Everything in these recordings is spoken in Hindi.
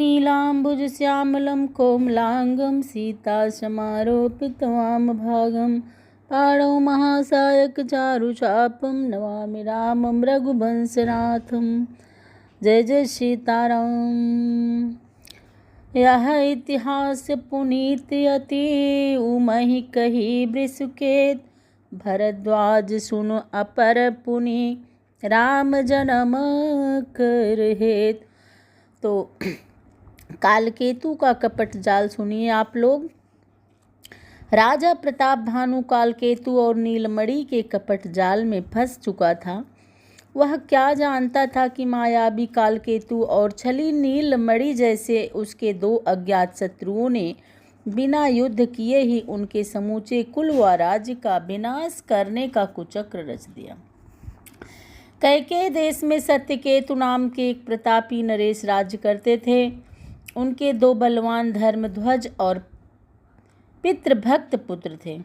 नीलाम्बुजश्यामलं कोमलाङ्गं सीतासमारोपितवामभागं पाणौ महासायकचारुचापं नमामि रामं रघुवंशनाथं। जय जय सीताराम। यह इतिहास पुनीत अति उमहि कही वृषकेत, भरद्वाज सुनु अपर पुनि राम जन्म कर हेत। तो कालकेतु का कपट जाल सुनिए आप लोग। राजा प्रताप भानु कालकेतु और नीलमणि के कपट जाल में फंस चुका था। वह क्या जानता था कि मायावी कालकेतु और छली नीलमणि जैसे उसके दो अज्ञात शत्रुओं ने बिना युद्ध किए ही उनके समूचे कुल व राज्य का विनाश करने का कुचक्र रच दिया। कैकेयी देश में सत्यकेतु नाम के एक प्रतापी नरेश राज्य करते थे। उनके दो बलवान धर्मध्वज और पितृभक्त पुत्र थे।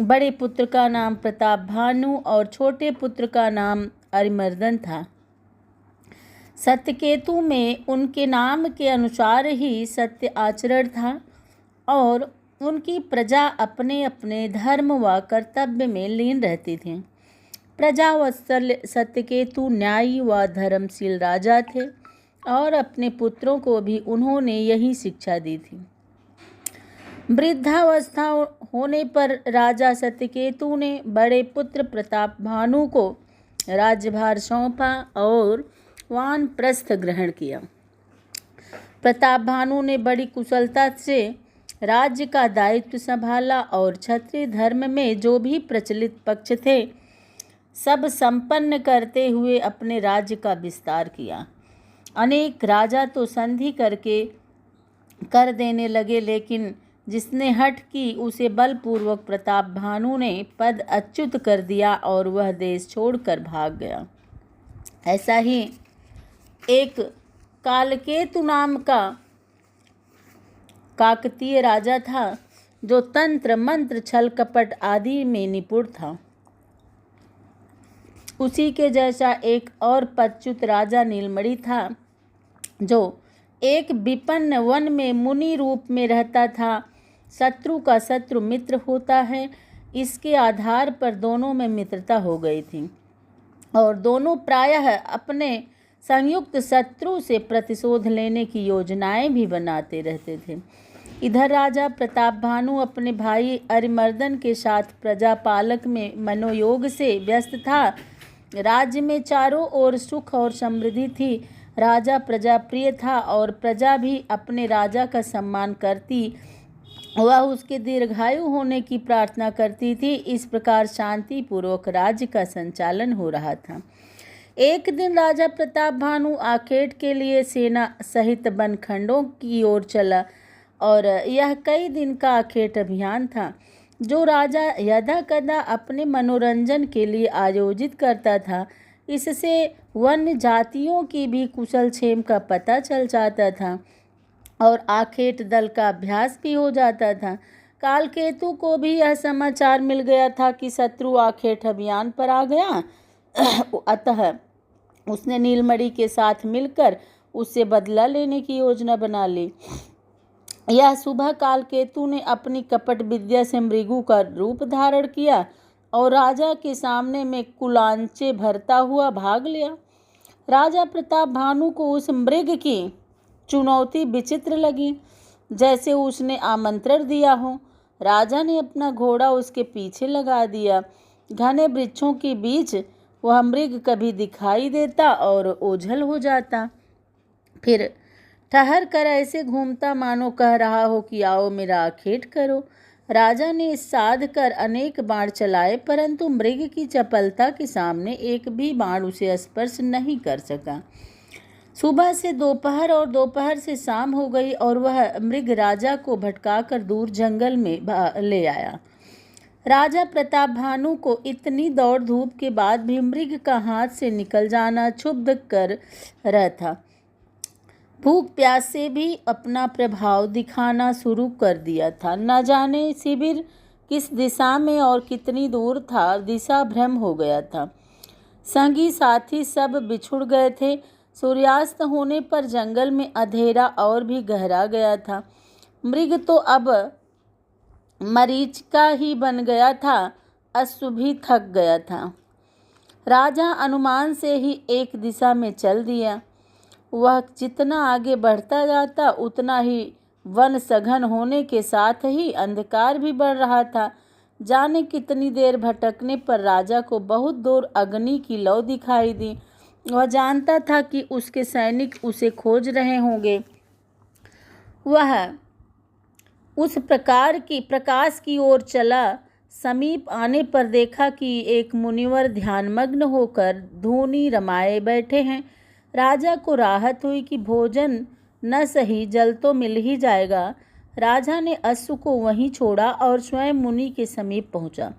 बड़े पुत्र का नाम प्रताप भानु और छोटे पुत्र का नाम अरिमर्दन था। सत्यकेतु में उनके नाम के अनुसार ही सत्य आचरण था और उनकी प्रजा अपने अपने धर्म व कर्तव्य में लीन रहती थी। प्रजावत्सल सत्यकेतु न्यायी व धर्मशील राजा थे और अपने पुत्रों को भी उन्होंने यही शिक्षा दी थी। वृद्धावस्था होने पर राजा सत्यकेतु ने बड़े पुत्र प्रताप भानु को राज्यभार सौंपा और वानप्रस्थ ग्रहण किया। प्रताप भानु ने बड़ी कुशलता से राज्य का दायित्व संभाला और क्षत्रिय धर्म में जो भी प्रचलित पक्ष थे सब संपन्न करते हुए अपने राज्य का विस्तार किया। अनेक राजा तो संधि करके कर देने लगे, लेकिन जिसने हठ की उसे बलपूर्वक प्रताप भानु ने पद अच्युत कर दिया और वह देश छोड़कर भाग गया। ऐसा ही एक कालकेतु नाम का काकतीय राजा था जो तंत्र मंत्र छल कपट आदि में निपुण था। उसी के जैसा एक और पदच्युत राजा नीलमणि था जो एक विपन्न वन में मुनि रूप में रहता था। शत्रु का शत्रु मित्र होता है, इसके आधार पर दोनों में मित्रता हो गई थी और दोनों प्रायः अपने संयुक्त शत्रु से प्रतिशोध लेने की योजनाएं भी बनाते रहते थे। इधर राजा प्रताप भानु अपने भाई अरिमर्दन के साथ प्रजापालक में मनोयोग से व्यस्त था। राज्य में चारों ओर सुख और समृद्धि थी। राजा प्रजा प्रिय था और प्रजा भी अपने राजा का सम्मान करती, वह उसके दीर्घायु होने की प्रार्थना करती थी। इस प्रकार शांति पूर्वक राज्य का संचालन हो रहा था। एक दिन राजा प्रताप भानु आखेट के लिए सेना सहित बनखंडों की ओर चला और यह कई दिन का आखेट अभियान था जो राजा यदा कदा अपने मनोरंजन के लिए आयोजित करता था। इससे वन्य जातियों की भी कुशल क्षेम का पता चल जाता था और आखेट दल का अभ्यास भी हो जाता था। कालकेतु को भी यह समाचार मिल गया था कि शत्रु आखेट अभियान पर आ गया। अतः उसने नीलमणि के साथ मिलकर उससे बदला लेने की योजना बना ली। यह सुबह कालकेतु ने अपनी कपट विद्या से मृगु का रूप धारण किया और राजा के सामने में कुलांचे भरता हुआ भाग लिया। राजा प्रताप भानु को उस मृग की चुनौती विचित्र लगी, जैसे उसने आमंत्रण दिया हो। राजा ने अपना घोड़ा उसके पीछे लगा दिया। घने वृक्षों के बीच वह मृग कभी दिखाई देता और ओझल हो जाता, फिर ठहर कर ऐसे घूमता मानो कह रहा हो कि आओ मेरा आखेट करो। राजा ने साध कर अनेक बाण चलाए, परंतु मृग की चपलता के सामने एक भी बाण उसे स्पर्श नहीं कर सका। सुबह से दोपहर और दोपहर से शाम हो गई और वह मृग राजा को भटकाकर दूर जंगल में ले आया। राजा प्रताप भानु को इतनी दौड़ धूप के बाद भी मृग का हाथ से निकल जाना क्षुब्ध कर रहा था। भूख प्यास से भी अपना प्रभाव दिखाना शुरू कर दिया था। न जाने शिविर किस दिशा में और कितनी दूर था, दिशा भ्रम हो गया था। संगी साथी सब बिछुड़ गए थे। सूर्यास्त होने पर जंगल में अंधेरा और भी गहरा गया था। मृग तो अब मरीचिका ही बन गया था। अश्व भी थक गया था। राजा अनुमान से ही एक दिशा में चल दिया। वह जितना आगे बढ़ता जाता उतना ही वन सघन होने के साथ ही अंधकार भी बढ़ रहा था। जाने कितनी देर भटकने पर राजा को बहुत दूर अग्नि की लौ दिखाई दी। वह जानता था कि उसके सैनिक उसे खोज रहे होंगे। वह उस प्रकाश की ओर चला। समीप आने पर देखा कि एक मुनिवर ध्यानमग्न होकर धूनी रमाए बैठे हैं। राजा को राहत हुई कि भोजन न सही जल तो मिल ही जाएगा। राजा ने अश्व को वहीं छोड़ा और स्वयं मुनि के समीप पहुंचा।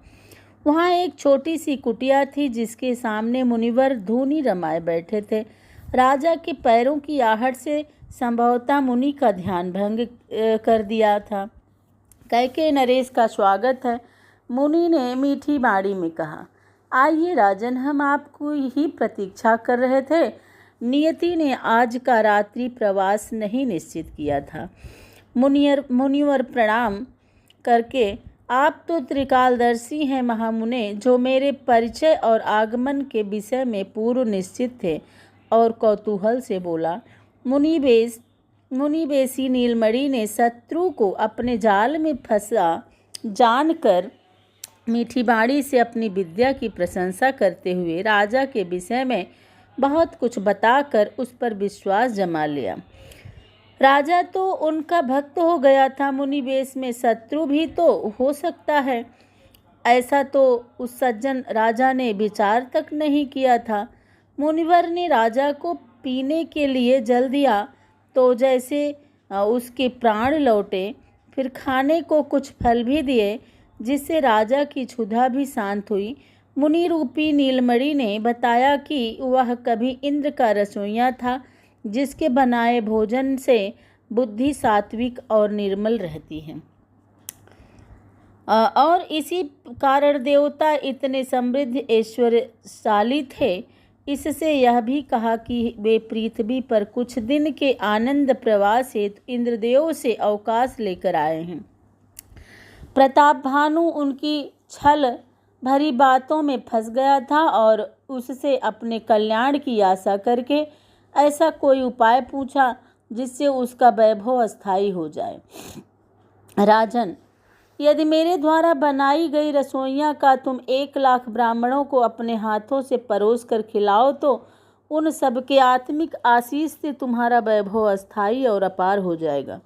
वहाँ एक छोटी सी कुटिया थी जिसके सामने मुनिवर धूनी रमाए बैठे थे। राजा के पैरों की आहट से संभवतः मुनि का ध्यान भंग कर दिया था। कैके नरेश का स्वागत है, मुनि ने मीठी बाणी में कहा। आइए राजन, हम आपको ही प्रतीक्षा कर रहे थे। नियति ने आज का रात्रि प्रवास नहीं निश्चित किया था। मुनिवर प्रणाम करके, आप तो त्रिकालदर्शी हैं महामुने, जो मेरे परिचय और आगमन के विषय में पूर्व निश्चित थे, और कौतूहल से बोला। मुनिवेशी नीलमणि ने शत्रु को अपने जाल में फंसा जानकर मीठी बाणी से अपनी विद्या की प्रशंसा करते हुए राजा के विषय में बहुत कुछ बताकर उस पर विश्वास जमा लिया। राजा तो उनका भक्त हो गया था। मुनिवेश में शत्रु भी तो हो सकता है, ऐसा तो उस सज्जन राजा ने विचार तक नहीं किया था। मुनिवर ने राजा को पीने के लिए जल दिया तो जैसे उसके प्राण लौटे। फिर खाने को कुछ फल भी दिए, जिससे राजा की क्षुधा भी शांत हुई। मुनि रूपी नीलमणि ने बताया कि वह कभी इंद्र का रसोइया था, जिसके बनाए भोजन से बुद्धि सात्विक और निर्मल रहती है, और इसी कारण देवता इतने समृद्ध ऐश्वर्यशाली थे। इससे यह भी कहा कि वे पृथ्वी पर कुछ दिन के आनंद प्रवास हेतु इंद्रदेव से अवकाश लेकर आए हैं। प्रताप भानु उनकी छल भरी बातों में फंस गया था और उससे अपने कल्याण की आशा करके ऐसा कोई उपाय पूछा जिससे उसका वैभव स्थायी हो जाए। राजन, यदि मेरे द्वारा बनाई गई रसोइयाँ का तुम 1,00,000 ब्राह्मणों को अपने हाथों से परोस कर खिलाओ तो उन सब के आत्मिक आशीष से तुम्हारा वैभव स्थायी और अपार हो जाएगा।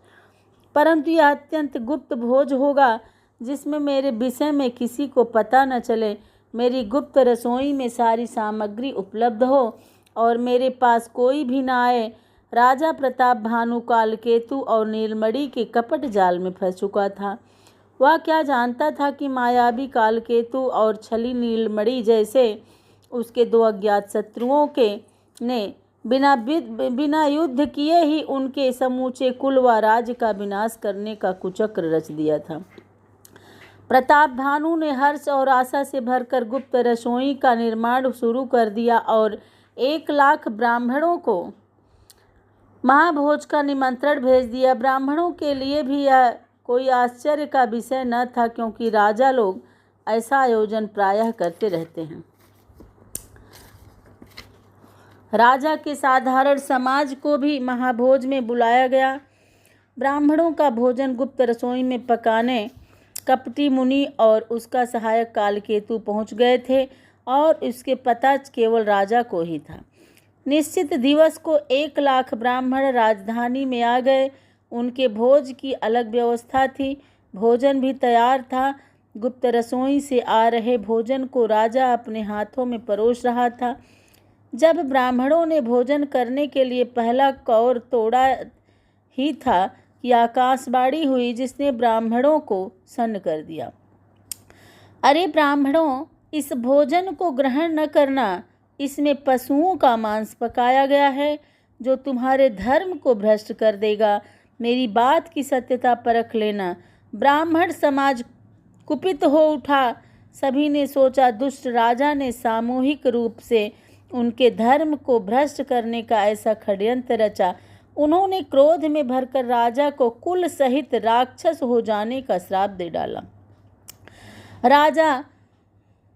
परंतु यह अत्यंत गुप्त भोज होगा, जिसमें मेरे विषय में किसी को पता न चले। मेरी गुप्त रसोई में सारी सामग्री उपलब्ध हो और मेरे पास कोई भी न आए। राजा प्रताप भानु कालकेतु और नीलमणि के कपट जाल में फंस चुका था। वह क्या जानता था कि मायावी कालकेतु और छली नीलमणि जैसे उसके 2 अज्ञात शत्रुओं के ने बिना युद्ध किए ही उनके समूचे कुल व राज्य का विनाश करने का कुचक्र रच दिया था। प्रताप भानु ने हर्ष और आशा से भरकर गुप्त रसोई का निर्माण शुरू कर दिया और 1,00,000 ब्राह्मणों को महाभोज का निमंत्रण भेज दिया। ब्राह्मणों के लिए भी यह कोई आश्चर्य का विषय न था, क्योंकि राजा लोग ऐसा आयोजन प्रायः करते रहते हैं। राजा के साधारण समाज को भी महाभोज में बुलाया गया। ब्राह्मणों का भोजन गुप्त रसोई में पकाने कपटी मुनि और उसका सहायक कालकेतु पहुंच गए थे, और इसके पता केवल राजा को ही था। निश्चित दिवस को 1,00,000 ब्राह्मण राजधानी में आ गए। उनके भोज की अलग व्यवस्था थी। भोजन भी तैयार था। गुप्त रसोई से आ रहे भोजन को राजा अपने हाथों में परोस रहा था। जब ब्राह्मणों ने भोजन करने के लिए पहला कौर तोड़ा ही था कि आकाशवाणी हुई, जिसने ब्राह्मणों को सन्न कर दिया। अरे ब्राह्मणों, इस भोजन को ग्रहण न करना। इसमें पशुओं का मांस पकाया गया है, जो तुम्हारे धर्म को भ्रष्ट कर देगा। मेरी बात की सत्यता परख लेना। ब्राह्मण समाज कुपित हो उठा। सभी ने सोचा दुष्ट राजा ने सामूहिक रूप से उनके धर्म को भ्रष्ट करने का ऐसा षड्यंत्र रचा। उन्होंने क्रोध में भरकर राजा को कुल सहित राक्षस हो जाने का श्राप दे डाला। राजा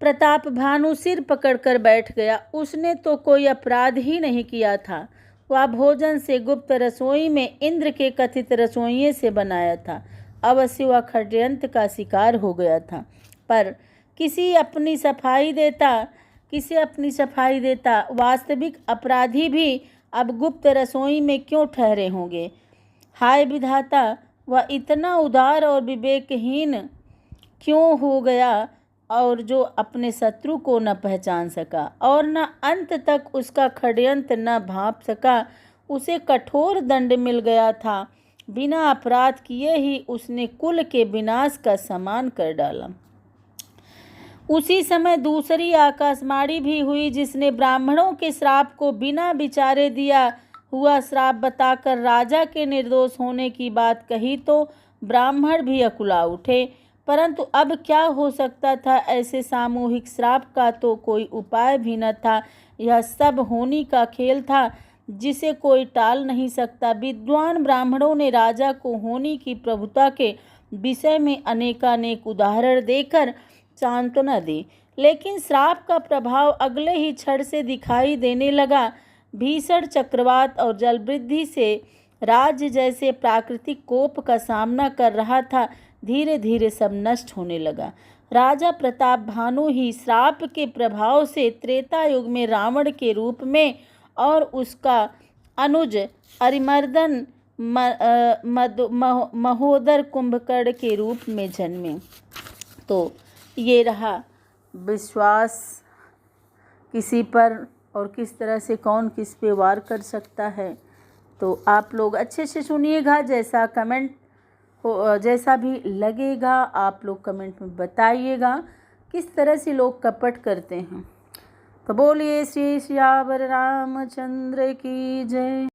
प्रताप भानु सिर पकड़कर बैठ गया। उसने तो कोई अपराध ही नहीं किया था। वह भोजन से गुप्त रसोई में इंद्र के कथित रसोइये से बनाया था। अवश्य वह षड्यंत्र का शिकार हो गया था, पर किसे अपनी सफाई देता। वास्तविक अपराधी भी अब गुप्त रसोई में क्यों ठहरे होंगे। हाय विधाता, वह इतना उदार और विवेकहीन क्यों हो गया, और जो अपने शत्रु को न पहचान सका और न अंत तक उसका षड्यंत्र न भांप सका। उसे कठोर दंड मिल गया था। बिना अपराध किए ही उसने कुल के विनाश का सामान कर डाला। उसी समय दूसरी आकाशवाणी भी हुई, जिसने ब्राह्मणों के श्राप को बिना विचारे दिया हुआ श्राप बताकर राजा के निर्दोष होने की बात कही तो ब्राह्मण भी अकुला उठे। परंतु अब क्या हो सकता था। ऐसे सामूहिक श्राप का तो कोई उपाय भी न था। यह सब होनी का खेल था जिसे कोई टाल नहीं सकता। विद्वान ब्राह्मणों ने राजा को होनी की प्रभुता के विषय में अनेकानेक उदाहरण देकर सांत्वना दी, लेकिन श्राप का प्रभाव अगले ही क्षण से दिखाई देने लगा। भीषण चक्रवात और जलवृद्धि से राज्य जैसे प्राकृतिक कोप का सामना कर रहा था, धीरे धीरे सब नष्ट होने लगा। राजा प्रताप भानु ही श्राप के प्रभाव से त्रेता युग में रावण के रूप में और उसका अनुज अरिमर्दन महोदर कुंभकर्ण के रूप में जन्मे। तो ये रहा विश्वास किसी पर और किस तरह से कौन किस पे वार कर सकता है। तो आप लोग अच्छे से सुनिएगा। जैसा भी लगेगा आप लोग कमेंट में बताइएगा किस तरह से लोग कपट करते हैं। तो बोलिए श्री सियावर रामचंद्र की जय।